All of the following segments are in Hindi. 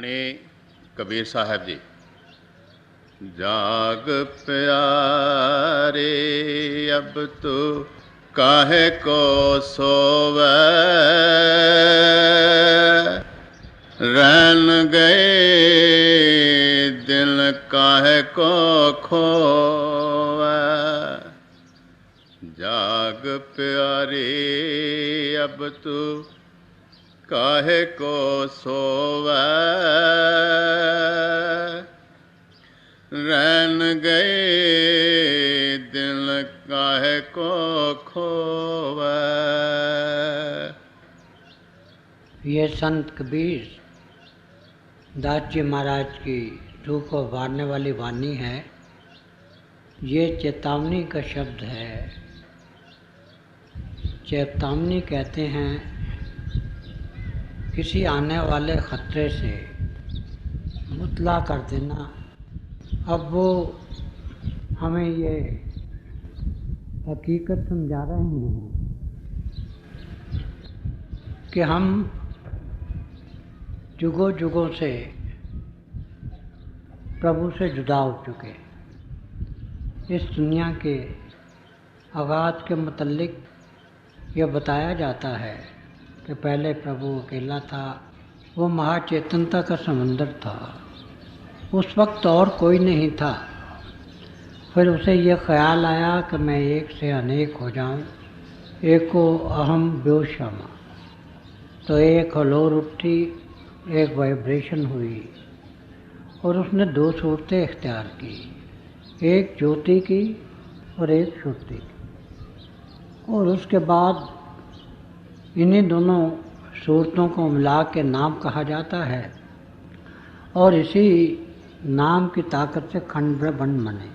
बाणी कबीर साहब जी। जाग प्यारे अब तू काहे को सोवे, रैन गए दिल काहे को खोवे। जाग प्यारे अब तू काहे को सोवे, रैन गए दिल काहे को खोवे। ये संत कबीर दास जी महाराज की रूह को उभारने वाली वाणी है। ये चेतावनी का शब्द है। चेतावनी कहते हैं किसी आने वाले ख़तरे से मुतला कर देना। अब वो हमें ये हकीकत समझा रहे हैं कि हम जुगों जुगों से प्रभु से जुदा हो चुके। इस दुनिया के आगाज़ के मुतल्लिक यह बताया जाता है कि पहले प्रभु अकेला था, वो महाचेतनता का समंदर था। उस वक्त और कोई नहीं था। फिर उसे यह ख्याल आया कि मैं एक से अनेक हो जाऊं, एको अहम व्योश्यामा। तो एक हलोर उठी, एक वाइब्रेशन हुई और उसने दो सूरतें इख्तियार की, एक ज्योति की और एक श्रुति की। और उसके बाद इन्हीं दोनों सूरतों को मिला के नाम कहा जाता है और इसी नाम की ताकत से खंड ब्रह्मांड बने।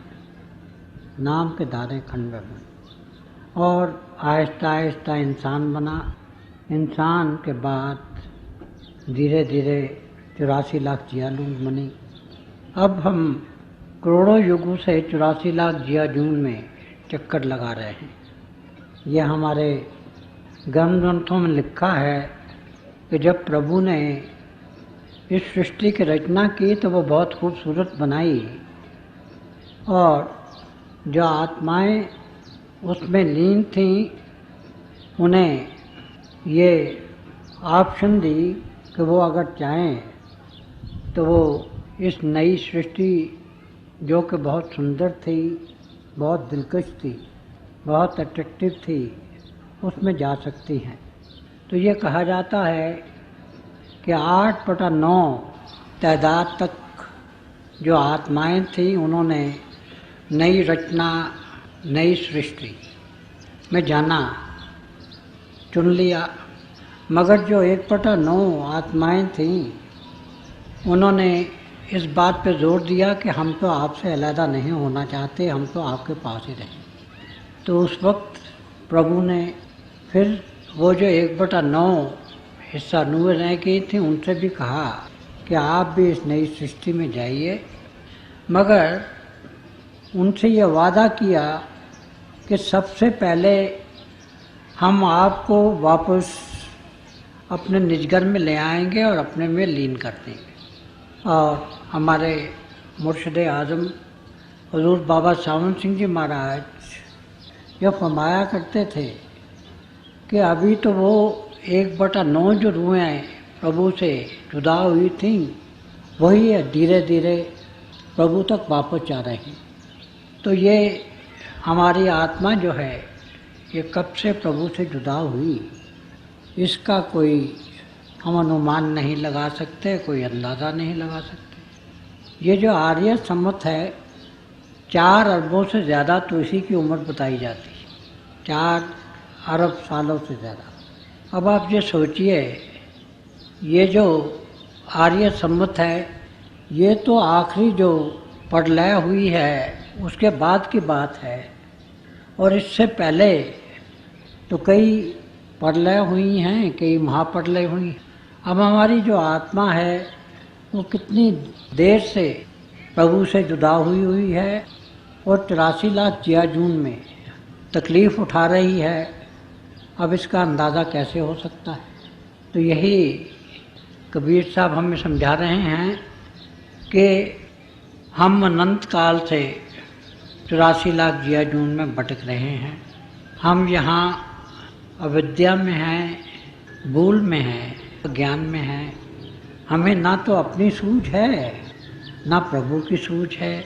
नाम के दायरे खंड ब्रह्मांड और आहिस्ता आहिस्ता इंसान बना। इंसान के बाद धीरे धीरे 84 लाख जियालून बनी। अब हम करोड़ों युगों से 84 लाख जियालून में चक्कर लगा रहे हैं। यह हमारे ग्रंथों में लिखा है कि जब प्रभु ने इस सृष्टि की रचना की तो वो बहुत खूबसूरत बनाई और जो आत्माएं उसमें लीन थीं उन्हें ये ऑप्शन दी कि वो अगर चाहें तो वो इस नई सृष्टि जो कि बहुत सुंदर थी, बहुत दिलकश थी, बहुत अट्रैक्टिव थी, उसमें जा सकती हैं। तो ये कहा जाता है कि 8/9 तादाद तक जो आत्माएं थीं उन्होंने नई रचना, नई सृष्टि में जाना चुन लिया। मगर जो 1/9 आत्माएं थीं उन्होंने इस बात पे जोर दिया कि हम तो आपसे अलहदा नहीं होना चाहते, हम तो आपके पास ही रहें। तो उस वक्त प्रभु ने फिर वो जो 1/9 हिस्सा नूह रह गई थी उनसे भी कहा कि आप भी इस नई सृष्टि में जाइए। मगर उनसे ये वादा किया कि सबसे पहले हम आपको वापस अपने निजगर में ले आएंगे और अपने में लीन कर देंगे। और हमारे मुर्शिद आज़म हुज़ूर बाबा सावन सिंह जी महाराज यह फरमाया करते थे कि अभी तो वो 1/9 जो रूहें प्रभु से जुदा हुई थीं वही धीरे धीरे प्रभु तक वापस जा रही। तो ये हमारी आत्मा जो है ये कब से प्रभु से जुदा हुई, इसका कोई हम अनुमान नहीं लगा सकते, कोई अंदाज़ा नहीं लगा सकते। ये जो आर्य सम्मत है 4 अरबों से ज़्यादा तो इसी की उम्र बताई जाती है, 4 अरब सालों से ज़्यादा। अब आप ये सोचिए, ये जो आर्य सम्मत है ये तो आखिरी जो प्रलय हुई है उसके बाद की बात है, और इससे पहले तो कई प्रलय हुई हैं, कई महाप्रलय हुई। अब हमारी जो आत्मा है वो कितनी देर से प्रभु से जुदा हुई है और 83 लाख जियाजून में तकलीफ़ उठा रही है। अब इसका अंदाज़ा कैसे हो सकता है? तो यही कबीर साहब हमें समझा रहे हैं कि हम अनंत काल से 84 लाख जिया जून में भटक रहे हैं। हम यहाँ अविद्या में हैं, भूल में हैं, ज्ञान में हैं। हमें ना तो अपनी सूझ है, ना प्रभु की सूझ है।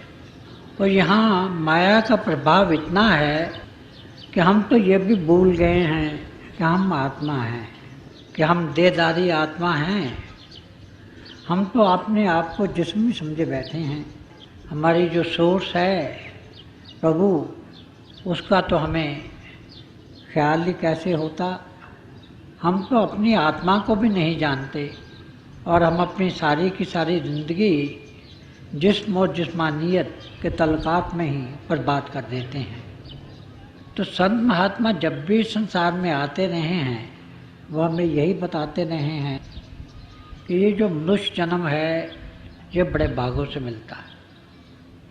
और यहाँ माया का प्रभाव इतना है कि हम तो ये भी भूल गए हैं कि हम आत्मा हैं, कि हम देहधारी आत्मा हैं। हम तो अपने आप को जिस्म समझे बैठे हैं। हमारी जो सोर्स है प्रभु, उसका तो हमें ख्याल ही कैसे होता। हम तो अपनी आत्मा को भी नहीं जानते और हम अपनी सारी की सारी ज़िंदगी जिस्म और जिस्मानियत के तलकाफ में ही बर्बाद कर देते हैं। तो संत महात्मा जब भी संसार में आते रहे हैं, वो हमें यही बताते रहे हैं कि ये जो मनुष्य जन्म है, ये बड़े भागों से मिलता है।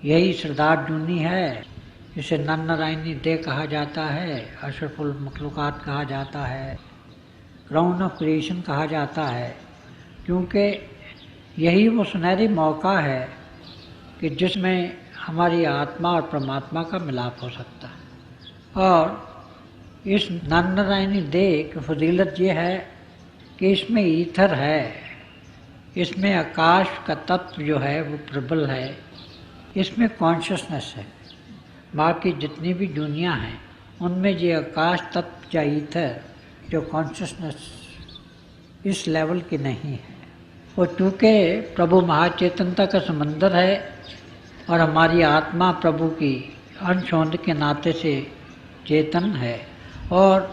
यही सरदार जूनी है, इसे नर नारायणी देह कहा जाता है, अशरफुल मखलूकात कहा जाता है, क्राउन ऑफ क्रिएशन कहा जाता है, क्योंकि यही वो सुनहरी मौका है कि जिसमें हमारी आत्मा और परमात्मा का मिलाप हो सकता है। और इस नर नारायणी देह की फजीलत ये है कि इसमें ईथर है, इसमें आकाश का तत्व जो है वो प्रबल है, इसमें कॉन्शियसनेस है। बाकी जितनी भी दुनिया हैं उनमें ये आकाश तत्व या ईथर जो कॉन्शियसनेस इस लेवल की नहीं है। और चूँकि प्रभु महाचेतनता का समंदर है और हमारी आत्मा प्रभु की अंश होने के नाते से चेतन है, और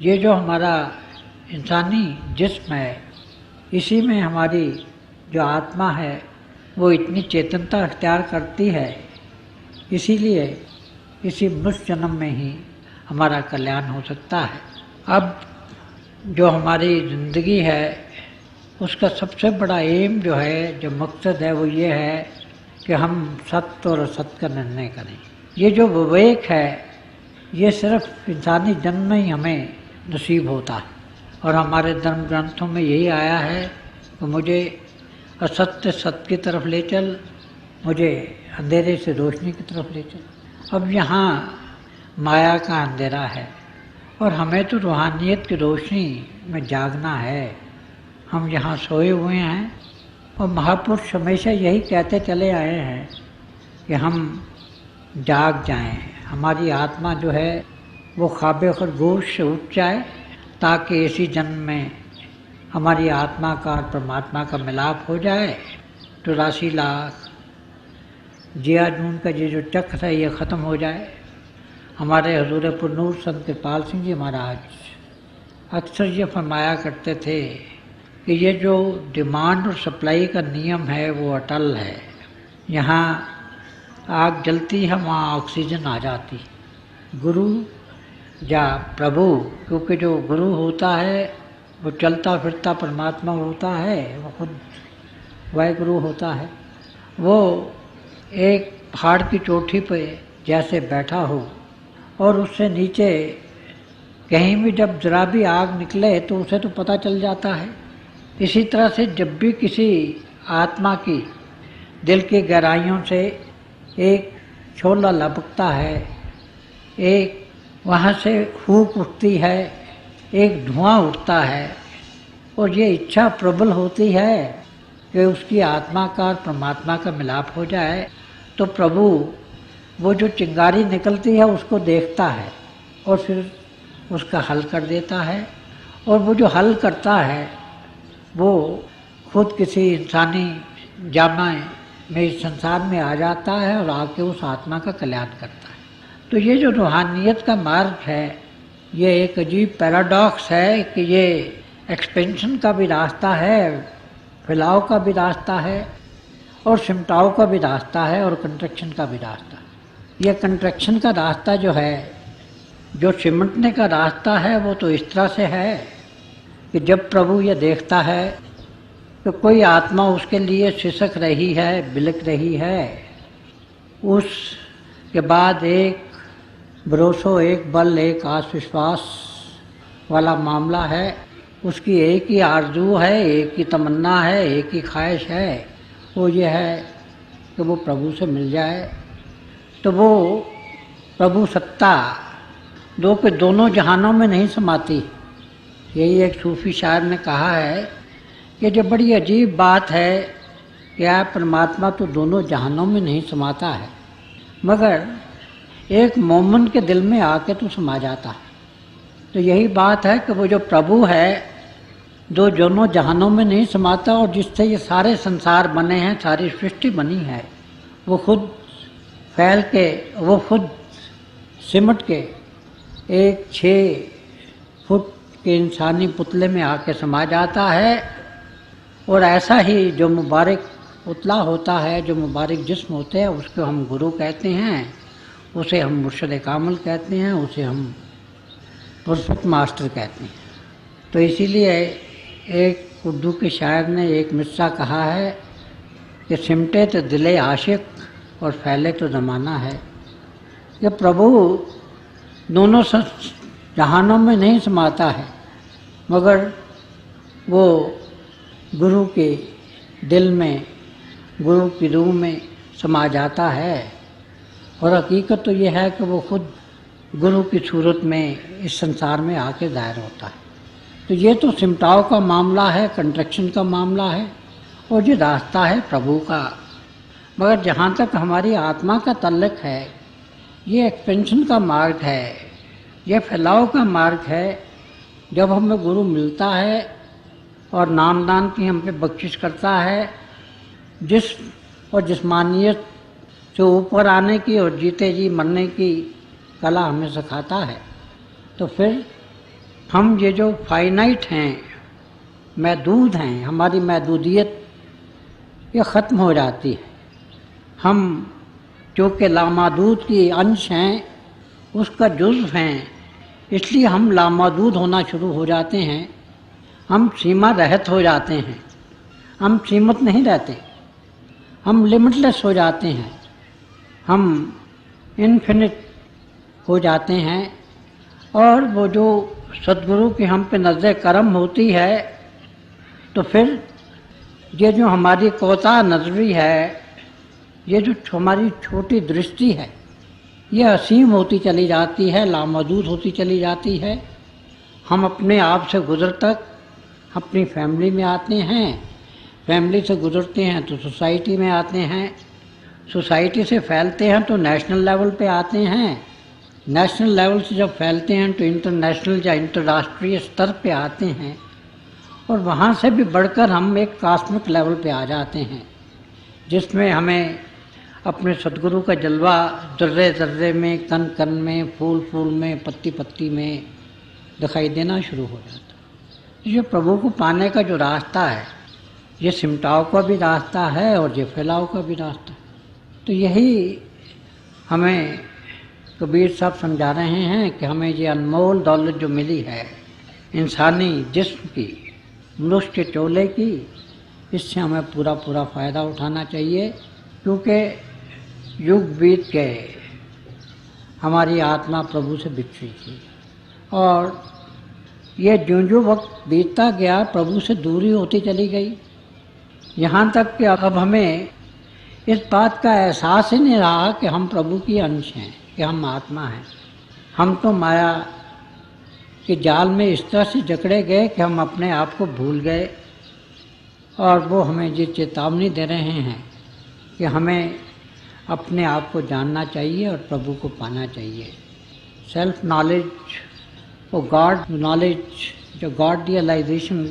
ये जो हमारा इंसानी जिस्म है, इसी में हमारी जो आत्मा है वो इतनी चेतनता अख्तियार करती है। इसीलिए इसी मनुष्य जन्म में ही हमारा कल्याण हो सकता है। अब जो हमारी ज़िंदगी है उसका सबसे बड़ा एम जो है, जो मकसद है, वो ये है कि हम सत्य और असत्य का निर्णय करें। ये जो विवेक है ये सिर्फ इंसानी जन्म में ही हमें नसीब होता है। और हमारे धर्म ग्रंथों में यही आया है कि मुझे असत्य सत्य की तरफ ले चल, मुझे अंधेरे से रोशनी की तरफ ले चल। अब यहाँ माया का अंधेरा है और हमें तो रूहानियत की रोशनी में जागना है। हम यहाँ सोए हुए हैं और महापुरुष हमेशा यही कहते चले आए हैं कि हम जाग जाएं, हमारी आत्मा जो है वो ख्वाबे खरगोश से उठ जाए, ताकि इसी जन्म में हमारी आत्मा का और परमात्मा का मिलाप हो जाए। 84 लाख जिया जून का ये जो चक्र है ये ख़त्म हो जाए। हमारे हजूर पुरनूर संत कृपाल सिंह जी महाराज अक्सर ये फरमाया करते थे कि ये जो डिमांड और सप्लाई का नियम है वो अटल है। यहाँ आग जलती है, वहाँ ऑक्सीजन आ जाती। गुरु या प्रभु, क्योंकि जो गुरु होता है वो चलता फिरता परमात्मा होता है, वो खुद वाहिगुरु होता है। वो एक पहाड़ की चोटी पे जैसे बैठा हो और उससे नीचे कहीं भी जब जरा भी आग निकले तो उसे तो पता चल जाता है। इसी तरह से जब भी किसी आत्मा की दिल की गहराइयों से एक शोला लपकता है, एक वहाँ से फूंक उठती है, एक धुआं उठता है, और ये इच्छा प्रबल होती है कि उसकी आत्मा का और परमात्मा का मिलाप हो जाए, तो प्रभु वो जो चिंगारी निकलती है उसको देखता है और फिर उसका हल कर देता है। और वो जो हल करता है वो खुद किसी इंसानी जामा में इस संसार में आ जाता है और आके उस आत्मा का कल्याण करता है। तो ये जो रूहानियत का मार्ग है ये एक अजीब पैराडॉक्स है कि ये एक्सपेंशन का भी रास्ता है, फैलाव का भी रास्ता है, और सिमटाव का भी रास्ता है, और कंट्रैक्शन का भी रास्ता है। ये कंट्रैक्शन का रास्ता जो है, जो सिमटने का रास्ता है, वो तो इस तरह से है कि जब प्रभु ये देखता है कि कोई आत्मा उसके लिए सिसक रही है, बिलक रही है, उसके बाद एक भरोसो, एक बल, एक आत्मविश्वास वाला मामला है उसकी एक ही आरजू है, एक ही तमन्ना है, एक ही ख्वाहिश है, वो ये है कि वो प्रभु से मिल जाए। तो वो प्रभु सत्ता दो के दोनों जहानों में नहीं समाती। यही एक सूफी शायर ने कहा है कि जो बड़ी अजीब बात है कि आप परमात्मा तो दोनों जहानों में नहीं समाता है, मगर एक मोमिन के दिल में आके तो समा जाता है। तो यही बात है कि वो जो प्रभु है दो दोनों जहानों में नहीं समाता, और जिससे ये सारे संसार बने हैं, सारी सृष्टि बनी है, वो खुद फैल के, वो खुद सिमट के एक 6 फुट के इंसानी पुतले में आके समा जाता है। और ऐसा ही जो मुबारक पुतला होता है, जो मुबारक जिस्म होते हैं, उसको हम गुरु कहते हैं, उसे हम मुर्शिद कामिल कहते हैं, उसे हम परफेक्ट मास्टर कहते हैं। तो इसीलिए एक उर्दू के शायर ने एक मिसरा कहा है कि सिमटे तो दिले आशिक और फैले तो ज़माना है। कि प्रभु दोनों जहानों में नहीं समाता है, मगर वो गुरु के दिल में, गुरु की रूह में समा जाता है। और हकीकत तो ये है कि वो खुद गुरु की सूरत में इस संसार में आके ज़ाहिर होता है। तो ये तो सिमटाव का मामला है, कंट्रैक्शन का मामला है, और ये रास्ता है प्रभु का। मगर जहाँ तक हमारी आत्मा का तल्लुक़ है, ये एक्सपेंशन का मार्ग है, ये फैलाव का मार्ग है। जब हमें गुरु मिलता है और नामदान की हम पे बख्शिश करता है, जिस्म और जिस्मानियत से ऊपर आने की और जीते जी मरने की कला हमें सिखाता है, तो फिर हम ये जो फाइनाइट हैं, महदूद हैं, हमारी महदूदियत ये ख़त्म हो जाती है। हम जो कि लामादूद की अंश हैं, उसका जुज़्व हैं, इसलिए हम लामादूद होना शुरू हो जाते हैं। हम सीमा रहित हो जाते हैं, हम सीमित नहीं रहते, हम लिमिटलेस हो जाते हैं, हम इन्फिनिट हो जाते हैं। और वो जो सद्गुरु की हम पे नज़र करम होती है, तो फिर ये जो हमारी कोता नजरी है, ये जो हमारी छोटी दृष्टि है, ये असीम होती चली जाती है, लामहदूद होती चली जाती है। हम अपने आप से गुजर तक अपनी फैमिली में आते हैं, फैमिली से गुजरते हैं तो सोसाइटी में आते हैं, सोसाइटी से फैलते हैं तो नेशनल लेवल पे आते हैं, नेशनल लेवल से जब फैलते हैं तो इंटरनेशनल या अंतर्राष्ट्रीय स्तर पे आते हैं, और वहाँ से भी बढ़कर हम एक कॉस्मिक लेवल पे आ जाते हैं, जिसमें हमें अपने सद्गुरु का जलवा जर्रे जर्रे में, कण कण में, फूल फूल में, पत्ती पत्ती में दिखाई देना शुरू हो जाता है। ये प्रभु को पाने का जो रास्ता है, ये सिमटाव का भी रास्ता है और ये फैलाव का भी रास्ता है। तो यही हमें कबीर साहब समझा रहे हैं कि हमें ये अनमोल दौलत जो मिली है इंसानी जिस्म की, मनुष्य के चोले की, इससे हमें पूरा पूरा फ़ायदा उठाना चाहिए। क्योंकि युग बीत गए, हमारी आत्मा प्रभु से बिछड़ी थी, और ये जो वक्त बीतता गया प्रभु से दूरी होती चली गई, यहाँ तक कि अब हमें इस बात का एहसास ही नहीं रहा कि हम प्रभु की अंश हैं, कि हम आत्मा हैं। हम तो माया के जाल में इस तरह से जकड़े गए कि हम अपने आप को भूल गए, और वो हमें ये चेतावनी दे रहे हैं कि हमें अपने आप को जानना चाहिए और प्रभु को पाना चाहिए। सेल्फ नॉलेज और गॉड नॉलेज, जो गॉड रियलाइजेशन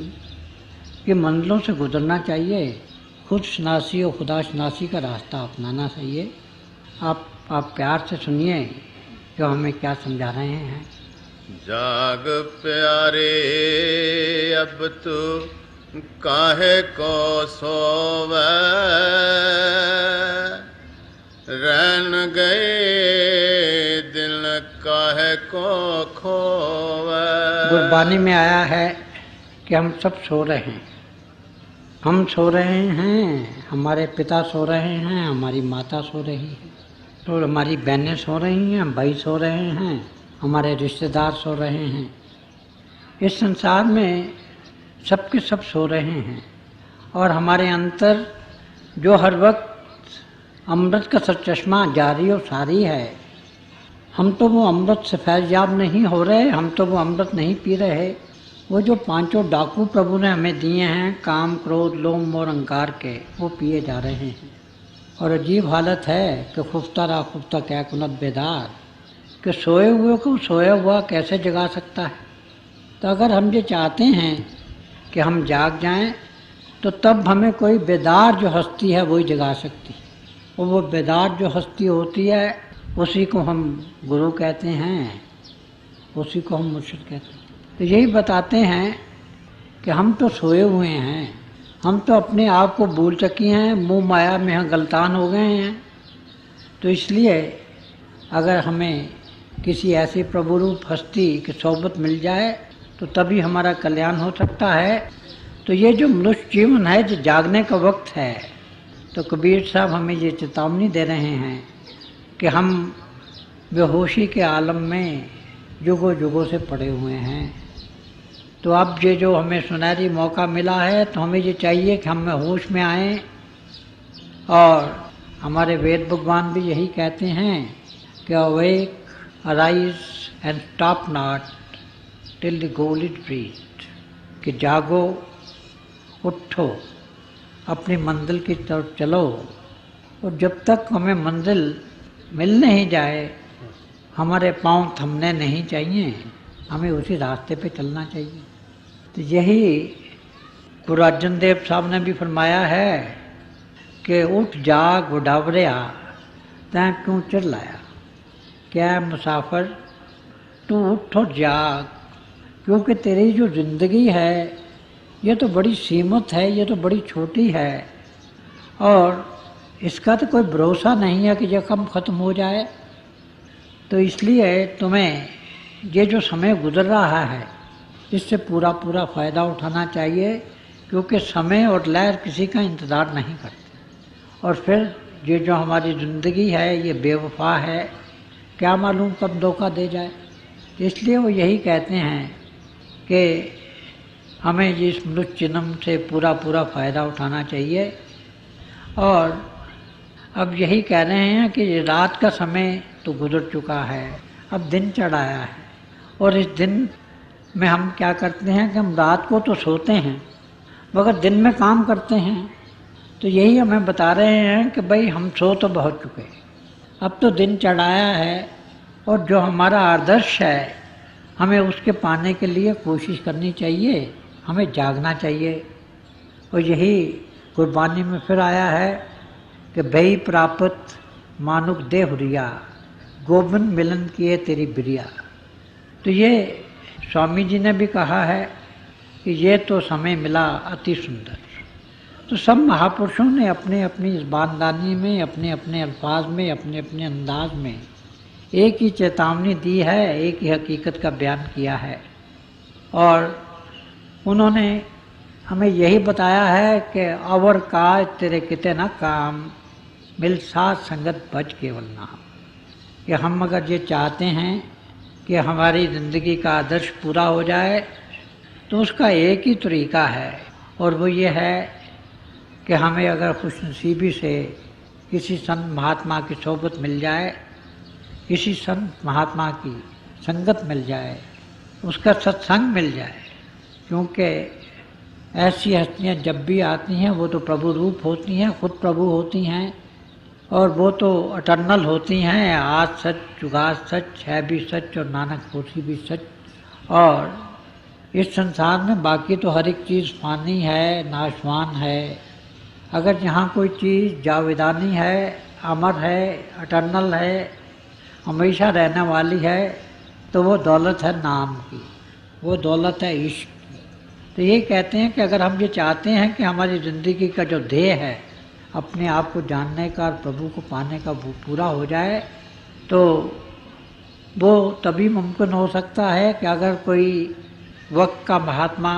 की मंजिलों से गुजरना चाहिए, खुद शनासी और खुदा शनासी का रास्ता अपनाना चाहिए। आप प्यार से सुनिए जो हमें क्या समझा रहे हैं। जाग प्यारे अब तू काहे को सोवे, रैन गए दिल काहे को खोवे। गुरबानी में आया है कि हम सब सो रहे हैं, हम सो रहे हैं, हमारे पिता सो रहे हैं, हमारी माता सो रही है, तो हमारी बहनें सो रही हैं, भाई सो रहे हैं, हमारे रिश्तेदार सो रहे हैं। इस संसार में सब के सब सो रहे हैं और हमारे अंतर जो हर वक्त अमृत का चश्मा जारी और सारी है, हम तो वो अमृत से फैज़याब नहीं हो रहे, हम तो वो अमृत नहीं पी रहे। वो जो पांचों डाकू प्रभु ने हमें दिए हैं, काम क्रोध लोभ मोह अहंकार के, वो पिए जा रहे हैं। और अजीब हालत है कि खुफ्ता रा खुफ्ता क्या कुनत बेदार, कि सोए हुए को सोया हुआ कैसे जगा सकता है। तो अगर हम ये चाहते हैं कि हम जाग जाएं, तो तब हमें कोई बेदार जो हस्ती है वही जगा सकती है। और वो बेदार जो हस्ती होती है उसी को हम गुरु कहते हैं, उसी को हम मुर्शिद कहते हैं। तो यही बताते हैं कि हम तो सोए हुए हैं, हम तो अपने आप को भूल चुके हैं, मुँह माया में हम गलतान हो गए हैं। तो इसलिए अगर हमें किसी ऐसी प्रभु रूप हस्ती की सोबत मिल जाए तो तभी हमारा कल्याण हो सकता है। तो ये जो मनुष्य जीवन है, जो जागने का वक्त है, तो कबीर साहब हमें ये चेतावनी दे रहे हैं कि हम बेहोशी के आलम में युगों युगों से पड़े हुए हैं। तो अब ये जो हमें सुनहरी मौका मिला है, तो हमें ये चाहिए कि हम होश में आएं। और हमारे वेद भगवान भी यही कहते हैं कि awake arise and stop not till the goal is reached, कि जागो उठो अपनी मंजिल की तरफ चलो, और जब तक हमें मंजिल मिल नहीं जाए हमारे पांव थमने नहीं चाहिए, हमें उसी रास्ते पे चलना चाहिए। तो यही गुरु अर्जन देव साहब ने भी फरमाया है कि उठ जाग उडावरिया तैं क्यों चिल्लाया, क्या मुसाफिर तू उठ और जाग, क्योंकि तेरी जो ज़िंदगी है ये तो बड़ी सीमित है, ये तो बड़ी छोटी है, और इसका तो कोई भरोसा नहीं है कि ये कब ख़त्म हो जाए। तो इसलिए तुम्हें ये जो समय गुजर रहा है इससे पूरा पूरा फ़ायदा उठाना चाहिए, क्योंकि समय और लहर किसी का इंतज़ार नहीं करते। और फिर ये जो हमारी ज़िंदगी है ये बेवफा है, क्या मालूम कब धोखा दे जाए। इसलिए वो यही कहते हैं कि हमें इस मनुष्य जन्म से पूरा पूरा फ़ायदा उठाना चाहिए। और अब यही कह रहे हैं कि रात का समय तो गुजर चुका है, अब दिन चढ़ आया है, और इस दिन में हम क्या करते हैं कि हम रात को तो सोते हैं मगर दिन में काम करते हैं। तो यही हमें बता रहे हैं कि भाई हम सो तो बहुत चुके, अब तो दिन चढ़ आया है, और जो हमारा आदर्श है हमें उसके पाने के लिए कोशिश करनी चाहिए, हमें जागना चाहिए। और यही गुरबानी में फिर आया है कि भई प्राप्त मानुक देह हुरिया, गोविंद मिलन किए तेरी बिरिया। तो ये स्वामी जी ने भी कहा है कि ये तो समय मिला अति सुंदर। तो सब महापुरुषों ने अपने अपनी इस बानदानी में, अपने अपने अल्फाज में, अपने अपने अंदाज में एक ही चेतावनी दी है, एक ही हकीकत का बयान किया है। और उन्होंने हमें यही बताया है कि अवर काज तेरे किते न काम, मिल साथ संगत बच केवल नाम। कि हम अगर ये चाहते हैं कि हमारी ज़िंदगी का आदर्श पूरा हो जाए तो उसका एक ही तरीका है, और वो ये है कि हमें अगर खुशनसीबी से किसी संत महात्मा की सोबत मिल जाए, किसी संत महात्मा की संगत मिल जाए, उसका सत्संग मिल जाए। क्योंकि ऐसी हस्तियाँ जब भी आती हैं वो तो प्रभु रूप होती हैं, खुद प्रभु होती हैं, और वो तो अटर्नल होती हैं। आज सच जुगाद सच है भी सच, और नानक होती भी सच। और इस संसार में बाकी तो हर एक चीज़ फानी है, नाशवान है। अगर जहाँ कोई चीज़ जावेदानी है, अमर है, अटर्नल है, हमेशा रहने वाली है, तो वो दौलत है नाम की, वो दौलत है इश्क की। तो ये कहते हैं कि अगर हम ये चाहते हैं कि हमारी ज़िंदगी का जो ध्येय है अपने आप को जानने का और प्रभु को पाने का वो पूरा हो जाए, तो वो तभी मुमकिन हो सकता है कि अगर कोई वक्त का महात्मा,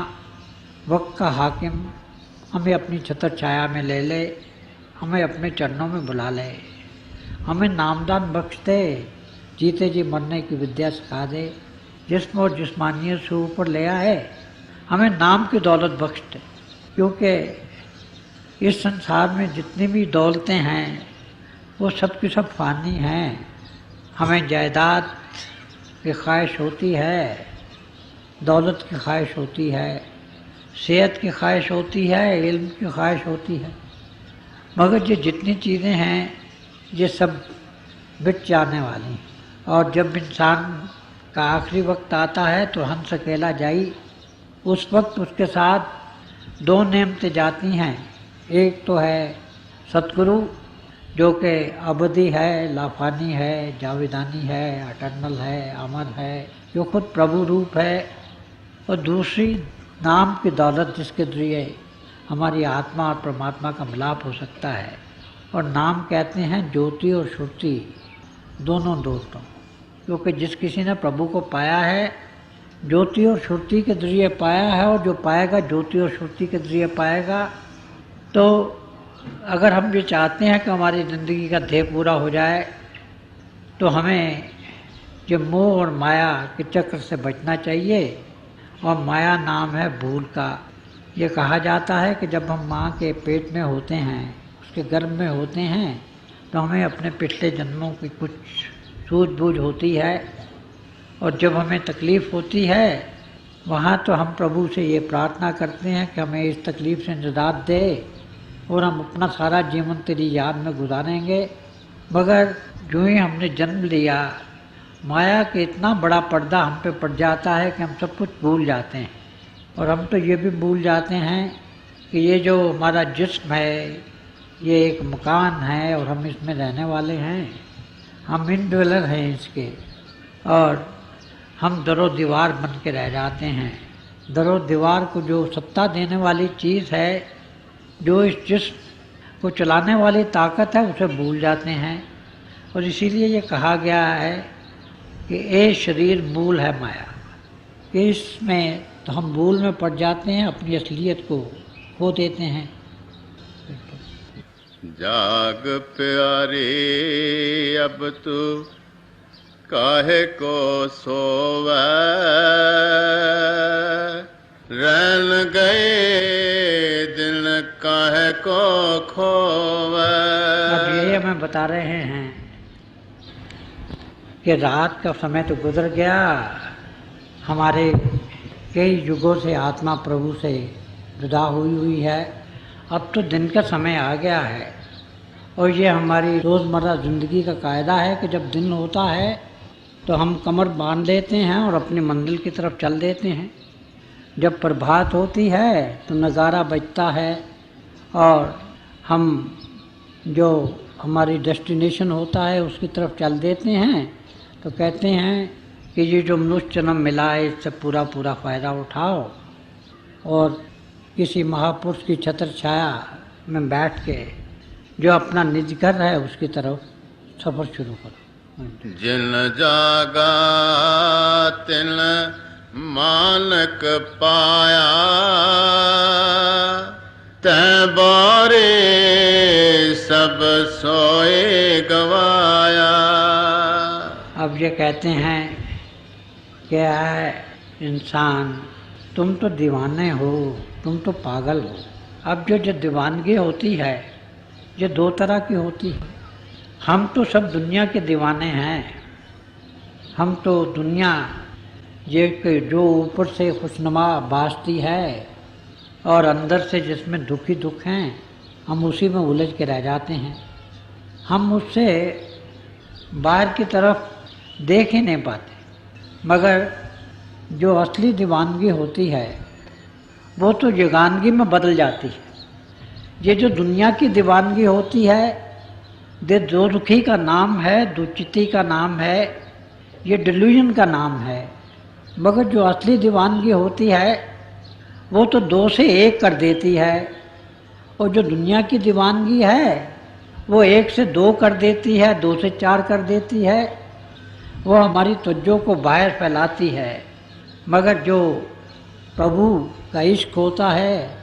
वक्त का हाकिम हमें अपनी छत्र छाया में ले ले, हमें अपने चरणों में बुला ले, हमें नामदान बख्श दे, जीते जी मरने की विद्या सिखा दे, जिस्म और जिस्मानियत से ऊपर ले आए, हमें नाम की दौलत बख्श दे, क्योंकि इस संसार में जितनी भी दौलतें हैं वो सब की सब फानी हैं। हमें जायदाद की ख्वाहिश होती है, दौलत की ख्वाहिश होती है, सेहत की ख्वाहिश होती है, इल्म की ख्वाहिश होती है, मगर ये जितनी चीज़ें हैं ये सब बिक जाने वाली हैं। और जब इंसान का आखिरी वक्त आता है तो हंस अकेला जाई, उस वक्त उसके साथ दो नेमतें जाती हैं। एक तो है सतगुरु जो कि अबदी है, लाफानी है, जावेदानी है, अटर्नल है, अमर है, जो खुद प्रभु रूप है। और दूसरी नाम की दौलत जिसके जरिए हमारी आत्मा और परमात्मा का मिलाप हो सकता है। और नाम कहते हैं ज्योति और श्रुति दोनों दोस्तों, क्योंकि जिस किसी ने प्रभु को पाया है ज्योति और श्रुति के जरिए पाया है, और जो पाएगा ज्योति और श्रुति के जरिए पाएगा। तो अगर हम ये चाहते हैं कि हमारी ज़िंदगी का ध्येय पूरा हो जाए तो हमें ये मोह और माया के चक्र से बचना चाहिए। और माया नाम है भूल का। ये कहा जाता है कि जब हम माँ के पेट में होते हैं, उसके गर्भ में होते हैं, तो हमें अपने पिछले जन्मों की कुछ सूझबूझ होती है। और जब हमें तकलीफ़ होती है वहाँ तो हम प्रभु से ये प्रार्थना करते हैं कि हमें इस तकलीफ़ से निजात दे और हम अपना सारा जीवन तेरी याद में गुजारेंगे। मगर जो ही हमने जन्म लिया, माया के इतना बड़ा पर्दा हम पे पड़ जाता है कि हम सब कुछ भूल जाते हैं। और हम तो ये भी भूल जाते हैं कि ये जो हमारा जिस्म है ये एक मकान है और हम इसमें रहने वाले हैं, हम इन ड्वेलर हैं इसके, और हम दरो दीवार बन के रह जाते हैं। दरो दीवार को जो सत्ता देने वाली चीज़ है, जो इस जिस्म को चलाने वाली ताकत है, उसे भूल जाते हैं। और इसीलिए ये कहा गया है कि ये शरीर मूल है माया, कि इसमें तो हम भूल में पड़ जाते हैं, अपनी असलियत को खो देते हैं। जाग प्यारे अब तू काहे को सोवै, रैन गए दिन काहे को खोवै। अब ये हमें बता रहे हैं कि रात का समय तो गुजर गया, हमारे कई युगों से आत्मा प्रभु से जुदा हुई है। अब तो दिन का समय आ गया है। और ये हमारी रोज़मर्रा ज़िंदगी का कायदा है कि जब दिन होता है तो हम कमर बांध लेते हैं और अपनी मंजिल की तरफ चल देते हैं। जब प्रभात होती है तो नगारा बजता है और हम जो हमारी डेस्टिनेशन होता है उसकी तरफ चल देते हैं। तो कहते हैं कि ये जो मनुष्य जन्म मिला है इससे पूरा फ़ायदा उठाओ और किसी महापुरुष की छत्र छाया में बैठ के जो अपना निज घर है उसकी तरफ सफ़र शुरू करो। जिन जागा तिन मानक पाया, तै बारे सब सोए गवाया। अब ये कहते हैं कि है इंसान तुम तो दीवाने हो, तुम तो पागल हो। अब जो दीवानगी होती है ये दो तरह की होती है। हम तो सब दुनिया के दीवाने हैं। हम तो दुनिया ये जो ऊपर से खुशनुमा भासती है और अंदर से जिसमें दुख ही दुख हैं, हम उसी में उलझ के रह जाते हैं। हम उससे बाहर की तरफ देख ही नहीं पाते। मगर जो असली दीवानगी होती है वो तो युगानगी में बदल जाती है। ये जो दुनिया की दीवानगी होती है ये दो दुखी का नाम है, दुचित्ती का नाम है, ये डिल्यूजन का नाम है। मगर जो असली दीवानगी होती है वो तो दो से एक कर देती है, और जो दुनिया की दीवानगी है वो एक से दो कर देती है, दो से चार कर देती है। वो हमारी तवज्जो को बाहर फैलाती है। मगर जो प्रभु का इश्क होता है,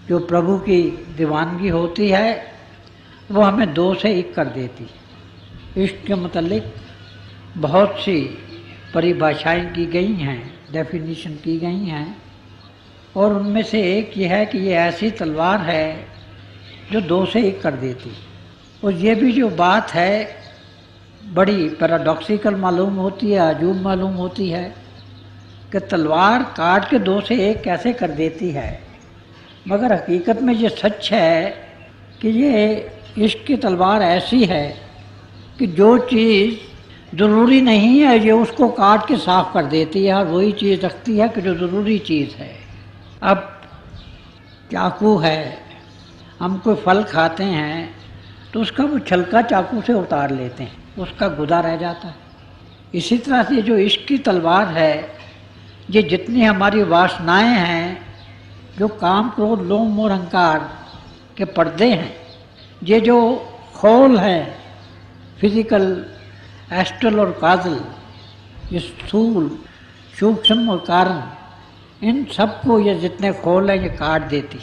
जो प्रभु की दीवानगी होती है, वो हमें दो से एक कर देती है। इश्क के मतलब बहुत सी परिभाषाएं की गई हैं, डेफिनेशन की गई हैं, और उनमें से एक ये है कि ये ऐसी तलवार है जो 2 से 1 कर देती। और ये भी जो बात है बड़ी पैराडॉक्सिकल मालूम होती है, अजूब मालूम होती है कि तलवार काट के 2 से 1 कैसे कर देती है। मगर हकीकत में ये सच है कि ये इश्क की तलवार ऐसी है कि जो चीज़ ज़रूरी नहीं है ये उसको काट के साफ़ कर देती है और वही चीज़ रखती है कि जो ज़रूरी चीज़ है। अब चाकू है, हम कोई फल खाते हैं तो उसका वो छलका चाकू से उतार लेते हैं, उसका गुदा रह जाता है। इसी तरह से जो इश्क की तलवार है, ये जितनी हमारी वासनाएं हैं, जो काम क्रोध लोभ मोह अहंकार के पर्दे हैं, ये जो खोल है फिजिकल, एस्ट्रल और काजल, ये स्थूल सूक्ष्म और कारण, इन सबको ये जितने खोल हैं ये काट देती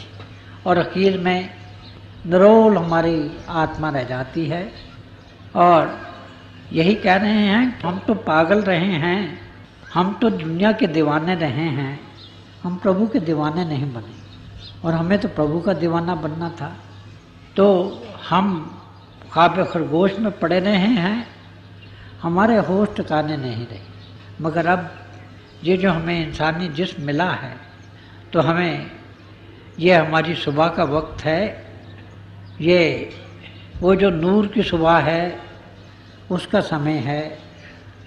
और आखिर में निरोल हमारी आत्मा रह जाती है। और यही कह रहे हैं हम तो पागल रहे हैं, हम तो दुनिया के दीवाने रहे हैं, हम प्रभु के दीवाने नहीं बने। और हमें तो प्रभु का दीवाना बनना था। तो हम ख्वाब खरगोश में पड़े रहे हैं, हमारे होश ठिकाने नहीं रहे। मगर अब ये जो हमें इंसानी जिस्म मिला है, तो हमें ये हमारी सुबह का वक्त है, ये वो जो नूर की सुबह है उसका समय है,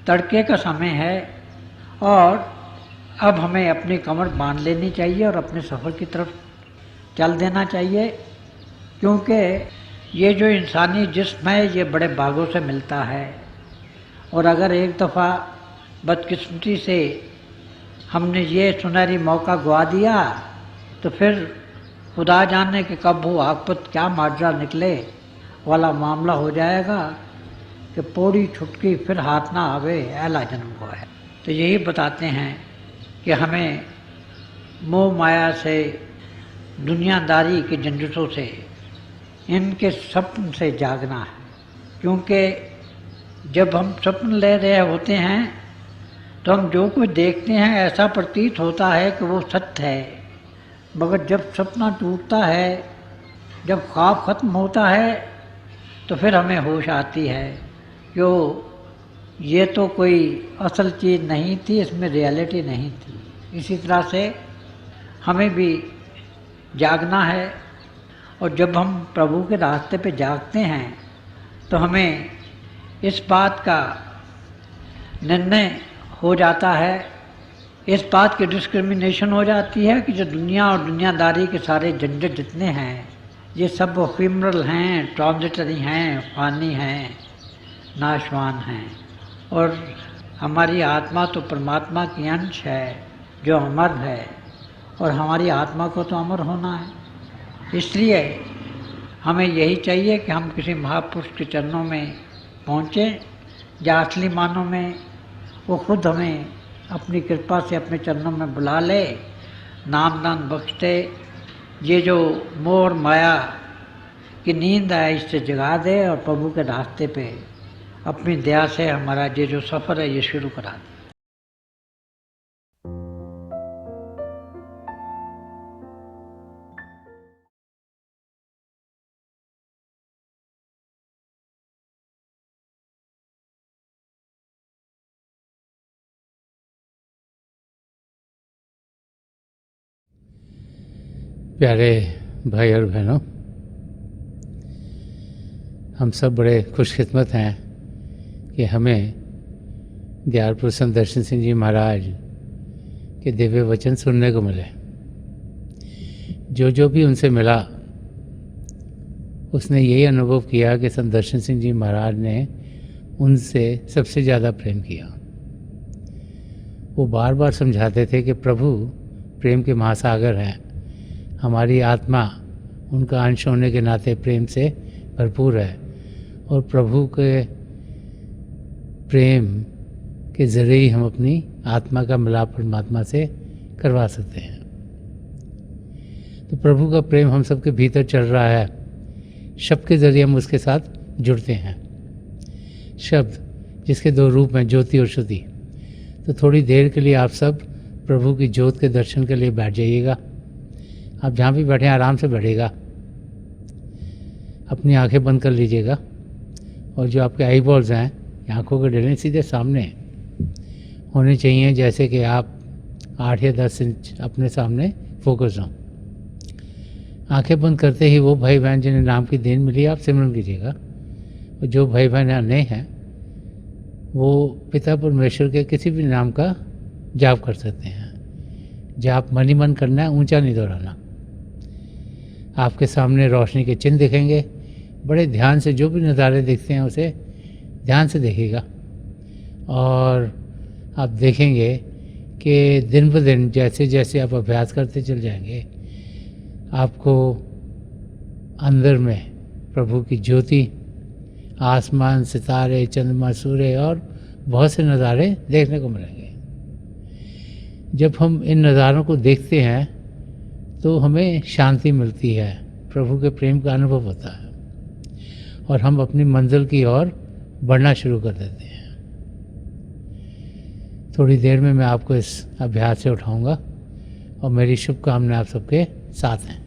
तड़के का समय है। और अब हमें अपनी कमर बांध लेनी चाहिए और अपने सफ़र की तरफ चल देना चाहिए, क्योंकि ये जो इंसानी जिस्म है ये बड़े भागों से मिलता है। और अगर एक दफ़ा बदकिस्मती से हमने ये सुनहरी मौका गवा दिया तो फिर खुदा जाने कि कब वो आफत क्या माजरा निकले वाला मामला हो जाएगा कि पौड़ी छुटकी फिर हाथ ना आवे ऐला जन्म को है। तो यही बताते हैं कि हमें मोह माया से, दुनियादारी के झंझटों से, इनके स्वप्न से जागना है। क्योंकि जब हम स्वप्न ले रहे होते हैं तो हम जो कुछ देखते हैं ऐसा प्रतीत होता है कि वो सत्य है, मगर जब सपना टूटता है, जब ख्वाब ख़त्म होता है तो फिर हमें होश आती है कि ये तो कोई असल चीज़ नहीं थी, इसमें रियलिटी नहीं थी। इसी तरह से हमें भी जागना है। और जब हम प्रभु के रास्ते पे जागते हैं तो हमें इस बात का निर्णय हो जाता है, इस बात की डिस्क्रिमिनेशन हो जाती है कि जो दुनिया और दुनियादारी के सारे झंझट जितने हैं ये सब एफिमरल हैं, ट्रांजिटरी हैं, फानी हैं, नाशवान हैं। और हमारी आत्मा तो परमात्मा की अंश है जो अमर है, और हमारी आत्मा को तो अमर होना है। इसलिए हमें यही चाहिए कि हम किसी महापुरुष के चरणों में पहुँचें, जहाँ असली मानों में वो खुद हमें अपनी कृपा से अपने चरणों में बुला ले, नाम दान बख्श दे, ये जो मोह और माया की नींद है इससे जगा दे और प्रभु के रास्ते पे अपनी दया से हमारा ये जो सफ़र है ये शुरू करा दे। प्यारे भाई और बहनों, हम सब बड़े खुशकिस्मत हैं कि हमें दयालपुर संत दर्शन सिंह जी महाराज के दिव्य वचन सुनने को मिले। जो भी उनसे मिला उसने यही अनुभव किया कि संत दर्शन सिंह जी महाराज ने उनसे सबसे ज़्यादा प्रेम किया। वो बार बार समझाते थे कि प्रभु प्रेम के महासागर हैं, हमारी आत्मा उनका अंश होने के नाते प्रेम से भरपूर है, और प्रभु के प्रेम के ज़रिए ही हम अपनी आत्मा का मिलाप परमात्मा से करवा सकते हैं। तो प्रभु का प्रेम हम सबके भीतर चल रहा है, शब्द के ज़रिए हम उसके साथ जुड़ते हैं। शब्द जिसके 2 रूप हैं, ज्योति और श्रुति। तो थोड़ी देर के लिए आप सब प्रभु की ज्योत के दर्शन के लिए बैठ जाइएगा। आप जहाँ भी बैठे आराम से बैठेगा, अपनी आंखें बंद कर लीजिएगा और जो आपके आई बॉल्स हैं, आंखों के डले सीधे सामने होने चाहिए, जैसे कि आप 8 या 10 इंच अपने सामने फोकस हों। आंखें बंद करते ही वो भाई बहन जिन्हें नाम की देन मिली आप सिमरन कीजिएगा, और जो भाई बहन नए हैं वो पिता परमेश्वर के किसी भी नाम का जाप कर सकते हैं। जाप मन ही मन करना है, ऊंचा नहीं दोहराना। आपके सामने रोशनी के चिन्ह दिखेंगे, बड़े ध्यान से जो भी नज़ारे दिखते हैं उसे ध्यान से देखिएगा, और आप देखेंगे कि दिन ब दिन जैसे जैसे आप अभ्यास करते चल जाएंगे, आपको अंदर में प्रभु की ज्योति, आसमान, सितारे, चंद्रमा, सूर्य और बहुत से नज़ारे देखने को मिलेंगे। जब हम इन नज़ारों को देखते हैं तो हमें शांति मिलती है, प्रभु के प्रेम का अनुभव होता है, और हम अपनी मंजिल की ओर बढ़ना शुरू कर देते हैं। थोड़ी देर में मैं आपको इस अभ्यास से उठाऊंगा, और मेरी शुभकामनाएं आप सबके साथ हैं।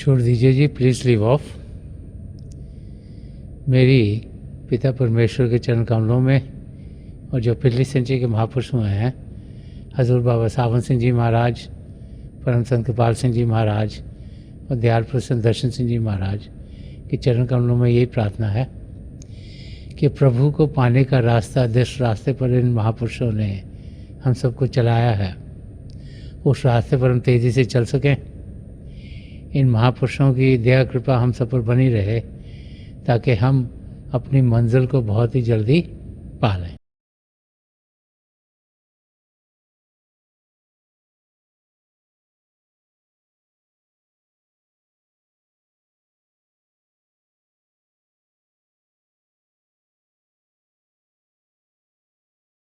छोड़ दीजिए जी, प्लीज़ लीव ऑफ। मेरी पिता परमेश्वर के चरण कमलों में और जो पिछली सेंचुरी के महापुरुष हुए हैं, हजूर बाबा सावन सिंह जी महाराज, परम संत कृपाल सिंह जी महाराज और दयाल प्रसन्न दर्शन सिंह जी महाराज के चरण कमलों में यही प्रार्थना है कि प्रभु को पाने का रास्ता, जिस रास्ते पर इन महापुरुषों ने हम सबको चलाया है, उस रास्ते पर हम तेज़ी से चल सकें। इन महापुरुषों की दया कृपा हम सब पर बनी रहे ताकि हम अपनी मंजिल को बहुत ही जल्दी पा लें।